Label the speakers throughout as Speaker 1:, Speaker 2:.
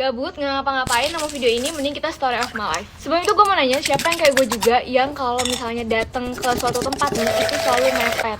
Speaker 1: Gabut, nggak ngapa-ngapain sama video ini, mending kita story of my life. Sebelum itu gue mau nanya, siapa yang kayak gue juga yang kalau misalnya datang ke suatu tempat nih, itu selalu mepet.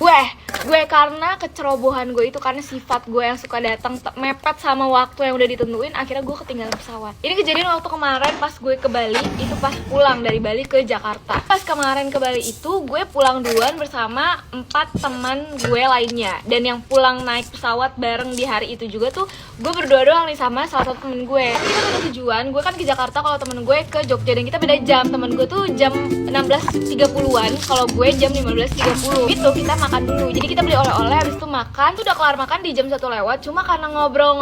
Speaker 1: Gue karena kecerobohan gue itu, karena sifat gue yang suka datang mepet sama waktu yang udah ditentuin, akhirnya gue ketinggalan pesawat. Ini kejadian waktu kemarin pas gue ke Bali, itu pas pulang dari Bali ke Jakarta. Pas kemarin ke Bali itu, gue pulang duluan bersama 4 teman gue lainnya. Dan yang pulang naik pesawat bareng di hari itu juga tuh, gue berdua doang nih sama salah satu temen gue. Kita beda tujuan, gue kan ke Jakarta, kalau temen gue ke Jogja, dan kita beda jam. Temen gue tuh jam 16.30-an, kalau gue jam 15.30. Itu kita makan dulu, jadi kita beli oleh-oleh, habis itu makan. Tuh udah kelar makan di jam 1 lewat, cuma karena ngobrol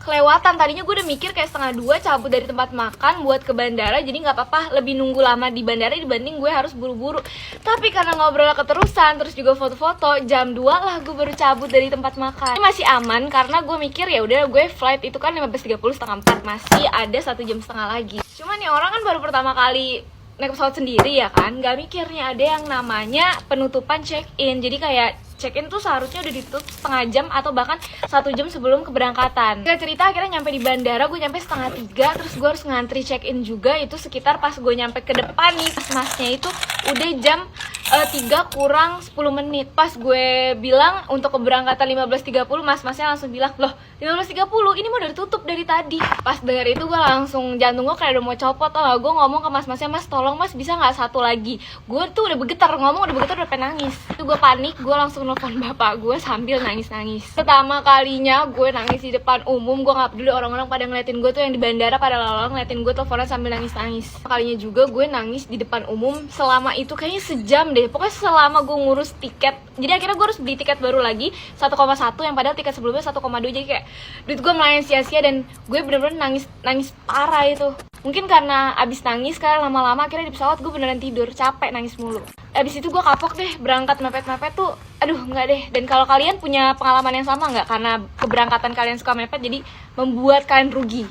Speaker 1: kelewatan. Tadinya gue udah mikir kayak 1:30 cabut dari tempat makan buat ke bandara, jadi nggak apa-apa lebih nunggu lama di bandara dibanding gue harus buru-buru. Tapi karena ngobrol keterusan, terus juga foto-foto, jam 2 lah gue baru cabut dari tempat makan. Ini masih aman karena gue mikir ya udah, gue flight itu kan 15.30, setengah 4, masih ada 1,5 jam lagi. Cuma nih orang kan baru pertama kali naik pesawat sendiri ya kan, nggak mikirnya ada yang namanya penutupan check-in. Jadi kayak check-in tuh seharusnya udah ditutup setengah jam atau bahkan 1 jam sebelum keberangkatan. Kita cerita akhirnya nyampe di bandara, gue nyampe 2:30, terus gue harus ngantri check-in juga. Itu sekitar pas gue nyampe ke depan nih, masnya itu udah jam 3 kurang 10 menit. Pas gue bilang untuk keberangkatan 15.30, masnya langsung bilang, loh 15.30 ini mau udah ditutup dari tadi. Pas denger itu gue langsung, jantung gue kayak udah mau copot. Tau, gue ngomong ke masnya, mas tolong mas bisa nggak satu lagi. Gue tuh udah bergetar, udah pengen nangis. Itu gue panik, gue langsung nelfon bapak gue sambil nangis-nangis. Pertama kalinya gue nangis di depan umum. Gue nggak peduli orang-orang pada ngeliatin gue tuh, yang di bandara pada lalang ngeliatin gue teleponan sambil nangis-nangis. Kalinya juga gue nangis di depan umum selama itu kayaknya sejam deh. Pokoknya selama gue ngurus tiket. Jadi akhirnya gue harus beli tiket baru lagi 1,1, yang padahal tiket sebelumnya 1,2. Jadi kayak duit gue melayang sia-sia, dan gue bener-bener nangis parah itu. Mungkin karena abis nangis kan lama-lama, akhirnya di pesawat gue beneran tidur, capek nangis mulu. Abis itu gue kapok deh, berangkat mepet-mepet tuh, aduh nggak deh. Dan kalau kalian punya pengalaman yang sama nggak, karena keberangkatan kalian suka mepet jadi membuat kalian rugi?